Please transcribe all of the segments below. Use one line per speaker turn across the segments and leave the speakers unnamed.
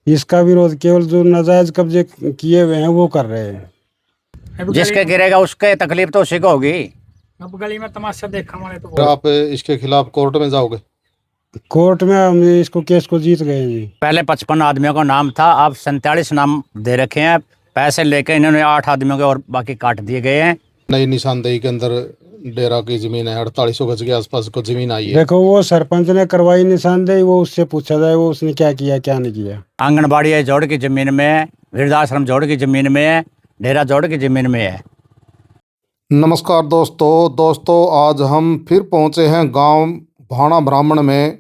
इसका विरोध केवल जो नाजायज कब्जे किए हुए हैं वो कर रहे हैं।
जिसके गिरेगा उसके तकलीफ तो उसी को होगी।
अब गली में तमाशा देखा मैंने तो
आप इसके खिलाफ कोर्ट में जाओगे?
कोर्ट में हम इसको केस को जीत गए जी।
पहले 55 आदमियों का नाम था, अब 47 नाम दे रखे हैं। पैसे लेके इन्होंने 8 आदमियों के और बाकी काट दिए गए हैं।
नई निशानदेही के अंदर डेरा की जमीन है, 4800 गज के आसपास को जमीन आई है।
देखो वो सरपंच ने करवाई निशानदेही, वो उससे पूछा जाए वो उसने क्या किया क्या नहीं किया।
आंगनबाड़ी जोड़ की जमीन में है, वृद्धाश्रम जोड़ की जमीन में है, डेरा जोड़ की जमीन में है।
नमस्कार दोस्तों आज हम फिर पहुंचे हैं गांव भाणा ब्राह्मण में।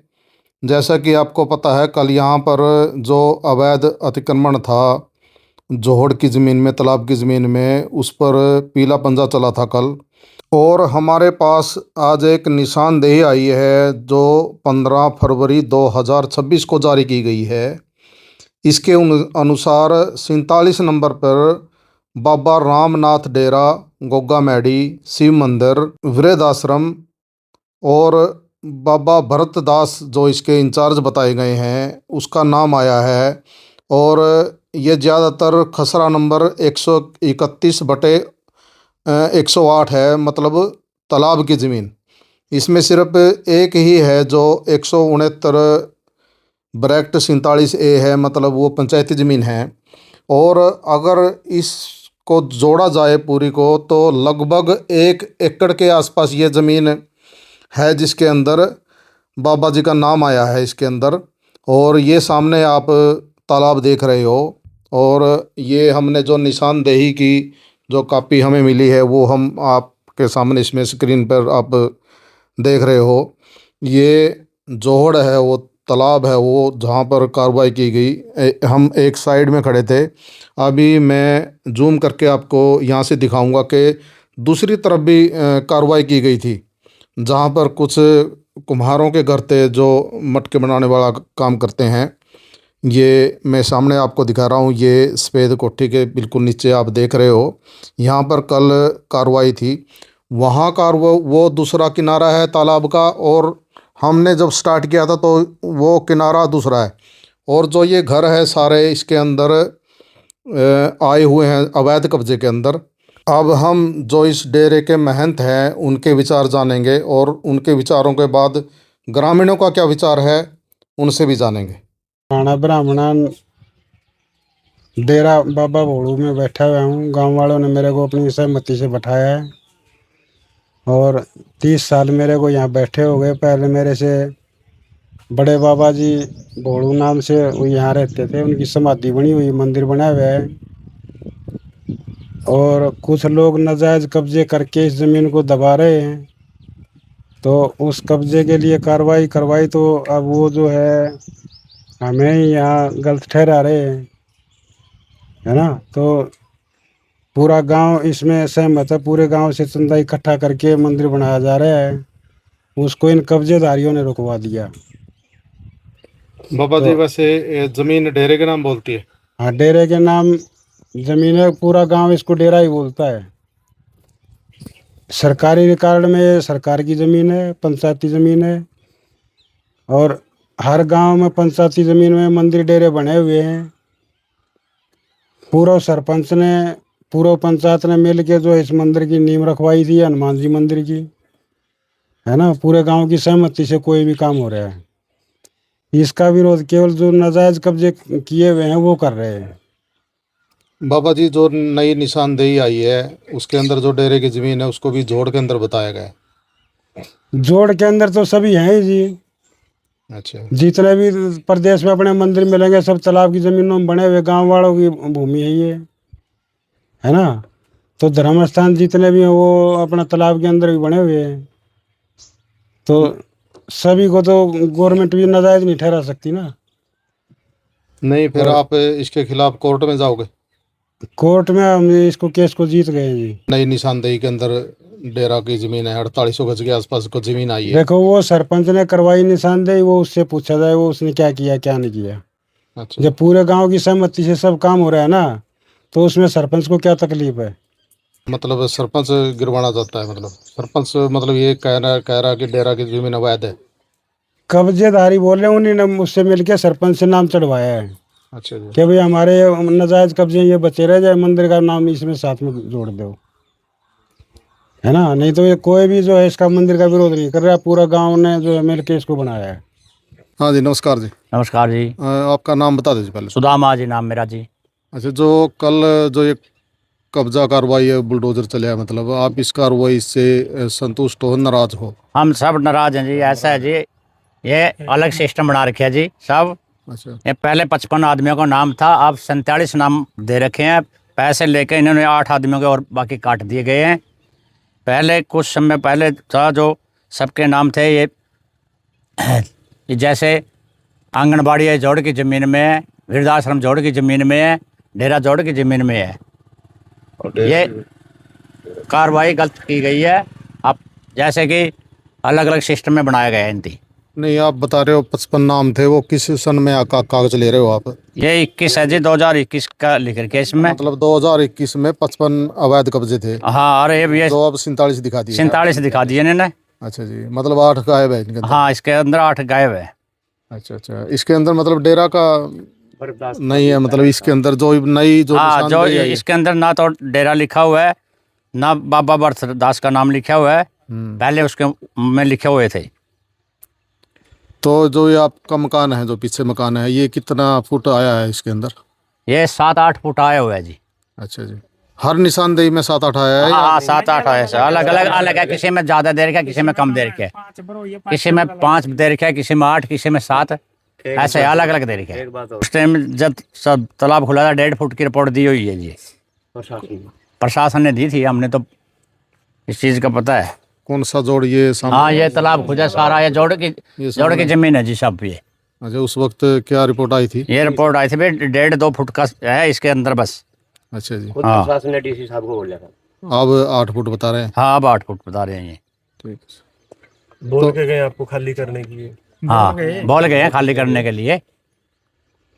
जैसा कि आपको पता है, कल यहां पर जो अवैध अतिक्रमण था जोहड़ की ज़मीन में, तालाब की ज़मीन में, उस पर पीला पंजा चला था कल। और हमारे पास आज एक निशानदेही आई है जो 15 फरवरी 2026 को जारी की गई है। इसके अनुसार 47 नंबर पर बाबा रामनाथ डेरा, गोगा मैडी, शिव मंदिर, वृद्धाश्रम और बाबा भरतदास जो इसके इंचार्ज बताए गए हैं उसका नाम आया है। और ये ज़्यादातर खसरा नंबर 131/108 है, मतलब तालाब की ज़मीन। इसमें सिर्फ एक ही है जो 169/47A है, मतलब वो पंचायती ज़मीन है। और अगर इसको जोड़ा जाए पूरी को तो लगभग 1 एकड़ के आसपास ये ज़मीन है जिसके अंदर बाबा जी का नाम आया है इसके अंदर। और ये सामने आप तालाब देख रहे हो, और ये हमने जो निशानदेही की जो कॉपी हमें मिली है वो हम आपके सामने इसमें स्क्रीन पर आप देख रहे हो। ये जोहड़ है, वो तालाब है वो जहाँ पर कार्रवाई की गई। हम एक साइड में खड़े थे, अभी मैं जूम करके आपको यहाँ से दिखाऊंगा कि दूसरी तरफ भी कार्रवाई की गई थी जहाँ पर कुछ कुम्हारों के घर थे जो मटके बनाने वाला काम करते हैं। ये मैं सामने आपको दिखा रहा हूँ, ये सफ़ेद कोठी के बिल्कुल नीचे आप देख रहे हो, यहाँ पर कल कार्रवाई थी। वहाँ का वो दूसरा किनारा है तालाब का, और हमने जब स्टार्ट किया था तो वो किनारा दूसरा है। और जो ये घर है सारे इसके अंदर आए हुए हैं अवैध कब्जे के अंदर। अब हम जो इस डेरे के महंत हैं उनके विचार जानेंगे, और उनके विचारों के बाद ग्रामीणों का क्या विचार है उनसे भी जानेंगे।
भाणा ब्राह्मणा डेरा बाबा भोड़ू में बैठा हुआ हूँ। गांव वालों ने मेरे को अपनी सहमति से बैठाया है, और 30 साल मेरे को यहाँ बैठे हो गए। पहले मेरे से बड़े बाबा जी भोड़ू नाम से वो यहाँ रहते थे, उनकी समाधि बनी हुई, मंदिर बना हुआ है। और कुछ लोग नाजायज कब्जे करके इस ज़मीन को दबा रहे हैं, तो उस कब्जे के लिए कार्रवाई करवाई। तो अब वो जो है हमें यहाँ गलत ठहरा रहे हैं, है ना। तो पूरा गांव इसमें सहमत है, पूरे गांव से चंदा इकट्ठा करके मंदिर बनाया जा रहा है, उसको इन कब्जेदारियों ने रुकवा दिया।
बाबा जी वैसे ज़मीन डेरे के नाम बोलती है?
हाँ, डेरे के नाम ज़मीन है, पूरा गांव इसको डेरा ही बोलता है। सरकारी रिकॉर्ड में ये सरकार की ज़मीन है, पंचायती ज़मीन है। और हर गांव में पंचायती ज़मीन में मंदिर डेरे बने हुए हैं। पूरा सरपंच ने, पूरा पंचायत ने मिल के जो इस मंदिर की नींव रखवाई थी, हनुमान जी मंदिर की, है ना। पूरे गांव की सहमति से कोई भी काम हो रहा है। इसका विरोध केवल जो नाजायज कब्जे किए हुए हैं वो कर रहे हैं।
बाबा जी जो नई निशानदेही आई है उसके अंदर जो डेरे की ज़मीन है उसको भी जोड़ के अंदर बताया गया है।
जोड़ के अंदर तो सभी हैं ही जी।
अच्छा,
जितने भी प्रदेश में अपने मंदिर मिलेंगे सब तालाब की ज़मीनों में बने हुए गांव वालों की भूमि है ये, है ना। तो धर्म स्थान जितने भी हैं वो अपना तालाब के अंदर भी बने हुए हैं। तो सभी को तो गवर्नमेंट भी नाजायज नहीं ठहरा सकती ना।
नहीं फिर आप इसके खिलाफ कोर्ट में जाओगे?
कोर्ट में हम इसको केस को जीत गए जी।
नई निशानदेही के अंदर डेरा की ज़मीन है, 4800 गज के आसपास को ज़मीन आई है।
देखो वो सरपंच ने करवाई निशानदेही, वो उससे पूछा जाए वो उसने क्या किया क्या नहीं किया।
अच्छा,
जब पूरे गांव की सहमति से सब काम हो रहा है ना, तो उसमें सरपंच को क्या तकलीफ है।
मतलब सरपंच गिरवाना चाहता है, मतलब सरपंच मतलब ये कह रहा कि डेरा की ज़मीन अवैध है।
कब्जेदारी बोल रहे हैं, उन्हीं ने मुझसे मिलके सरपंच से नाम चढ़वाया है।
अच्छा जी।
कि भाई हमारे नाजायज कब्जे ये बचे रह जाए, मंदिर का नाम इसमें साथ में जोड़ दो, है ना। नहीं तो ये कोई भी जो है इसका मंदिर का विरोध नहीं कर रहा, पूरा गांव ने जो है मिलकर इसको बनाया है।
हाँ जी, नमस्कार जी।
नमस्कार जी।
आपका नाम बता दीजिए पहले।
सुदामा जी नाम मेरा जी।
अच्छा, जो कल जो ये कब्जा कार्रवाई है, बुलडोजर चले है, मतलब आप इस कार्रवाई से संतुष्ट हो, नाराज हो?
हम सब नाराज हैं जी। ऐसा है जी, ये अलग सिस्टम बना रखे है जी सब।
अच्छा
ये पहले 55 आदमियों का नाम था, अब 47 नाम दे रखे हैं। पैसे लेके इन्होंने 8 आदमियों के और बाकी काट दिए गए हैं। पहले कुछ समय पहले था जो सबके नाम थे ये जैसे आंगनबाड़ी है जोड़ की ज़मीन में है, वृद्धाश्रम जोड़ की ज़मीन में है, डेरा जोड़ की ज़मीन में है। ये कार्रवाई गलत की गई है। अब जैसे कि अलग अलग सिस्टम में बनाया गया है इनकी।
नहीं, आप बता रहे हो 55 नाम थे, वो किस सन में कागज ले रहे हो आप?
ये 21 है जी, 2021 का लिख रखे इसमें।
मतलब 2021 में 55 अवैध कब्जे थे,
हाँ, और ये
जो अब 47 दिखा दिए।
47 दिखा दिए इन्होंने।
अच्छा जी, मतलब 8 गायब है इनके अंदर।
हाँ, इसके अंदर 8 गायब है।
अच्छा अच्छा, इसके अंदर मतलब डेरा का नहीं है, मतलब इसके अंदर जो नई जो
हाँ, जो
निशानदेही है ये।
इसके अंदर ना तो डेरा लिखा हुआ है, ना बाबा बरसदास का नाम लिखा हुआ है। पहले उसके में लिखे हुए थे।
तो जो ये आपका मकान है, जो पीछे मकान है, ये कितना फुट आया है इसके अंदर?
ये 7-8 फुट आया हुआ है जी।
अच्छा जी, हर निशानदेही में 7-8 आया है?
हाँ, 7-8 आया से अलग अलग है। किसी में ज़्यादा देर का, किसी में कम देर का,
5 बरो ये
किसी में 5 देर का, किसी में 8, किसी में 7, ऐसे अलग अलग देर का। उस टाइम जब सब तालाब खुला था 1.5 फुट की रिपोर्ट दी हुई है जी। प्रशासन ने दी थी, हमने तो इस चीज़ का पता है।
कौन सा जोड़ ये सामने?
हाँ, ये तालाब खुदा सारा, ये जोड़ की ज़मीन है जी सब ये।
अच्छा, उस वक्त क्या रिपोर्ट आई थी?
ये रिपोर्ट आई थी भाई 1.5-2 फुट का है इसके अंदर बस।
अच्छा जी,
हाँ,
अब 8 फुट बता रहे हैं।
हाँ, अब 8 फुट बता रहे हैं ये।
ठीक है।
बोल के गए आपको खाली करने के लिए?
हाँ, बोल गए हैं खाली करने के लिए।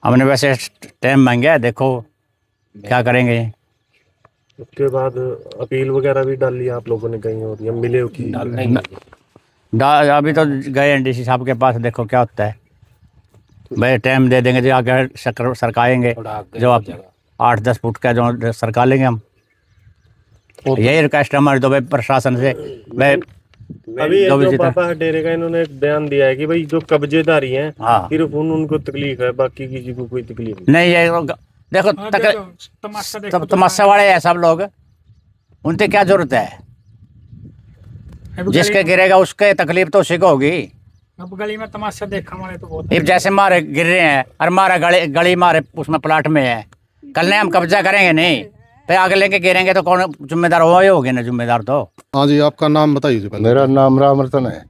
हमने वैसे टाइम मांगा है, देखो क्या करेंगे।
उसके बाद अपील वगैरह भी डाल लिया आप लोगों ने कहीं, और या मिले हो कि?
अभी तो गए हैं डीसी साहब के पास, देखो क्या होता है। भाई टाइम दे देंगे जो आगे सरकाएंगे, जो आप 8-10 फुट का जो सरका लेंगे हम। यही रिक्वेस्ट है हमारी तो भाई प्रशासन से। भाई
अभी ये
जो भी
जो
जितना-
बाबा डेरे का इन्होंने एक बयान दिया है कि भाई जो कब्जेदारी हैं
हाँ,
सिर्फ उनको तकलीफ है, बाकी किसी को कोई तकलीफ नहीं।
नहीं ये देखो
तमाशा देखो तो
तमस्या वाले हैं सब लोग, उनसे क्या जरूरत है।
अब
जिसके गिरेगा उसके तकलीफ तो उसी को होगी।
अब गली में तमाशा देखने वाले तो बहुत
अब जैसे मारे गिर रहे हैं और मारा गली मारे उसमें प्लाट में है, कल ने हम कब्जा करेंगे नहीं, फिर आगे लेके गिरेंगे तो कौन जिम्मेदार होगे ना, जिम्मेदार तो।
हाँ जी, आपका नाम बताइए जी पहले।
मेरा नाम राम रतन है।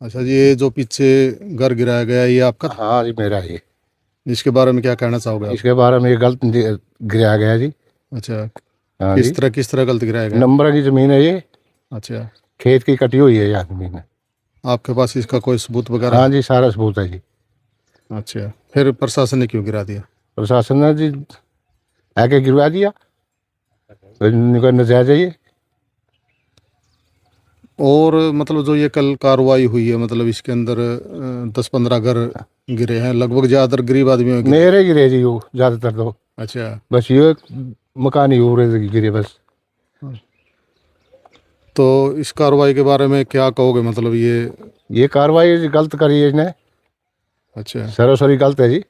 अच्छा जी, ये जो पीछे घर गिराया गया है, ये आपका?
हाँ जी, मेरा ही।
इसके बारे में क्या कहना चाहोगे आप?
इसके बारे में ये गलत गिराया गया जी।
अच्छा,
हाँ जी,
किस तरह गलत गिराया गया?
नंबर की जमीन है ये,
अच्छा,
खेत की कटी हुई है यह जमीन है।
आपके पास इसका कोई सबूत वगैरह?
हाँ जी, सारा सबूत है जी।
अच्छा, फिर प्रशासन ने क्यों गिरा दिया?
प्रशासन ने जी आके गिरवा दिया, नजायज है ये।
और मतलब जो ये कल कार्रवाई हुई है, मतलब इसके अंदर 10-15 घर गिरे हैं, लगभग ज़्यादातर गरीब आदमियों के।
मेरे गिरे जी वो ज्यादातर तो,
अच्छा,
बस ये मकान ही हो रहे गिरे बस।
तो इस कार्रवाई के बारे में क्या कहोगे? मतलब ये
ये कार्रवाई जी गलत करी है इसने,
अच्छा,
सरासरी गलत है जी।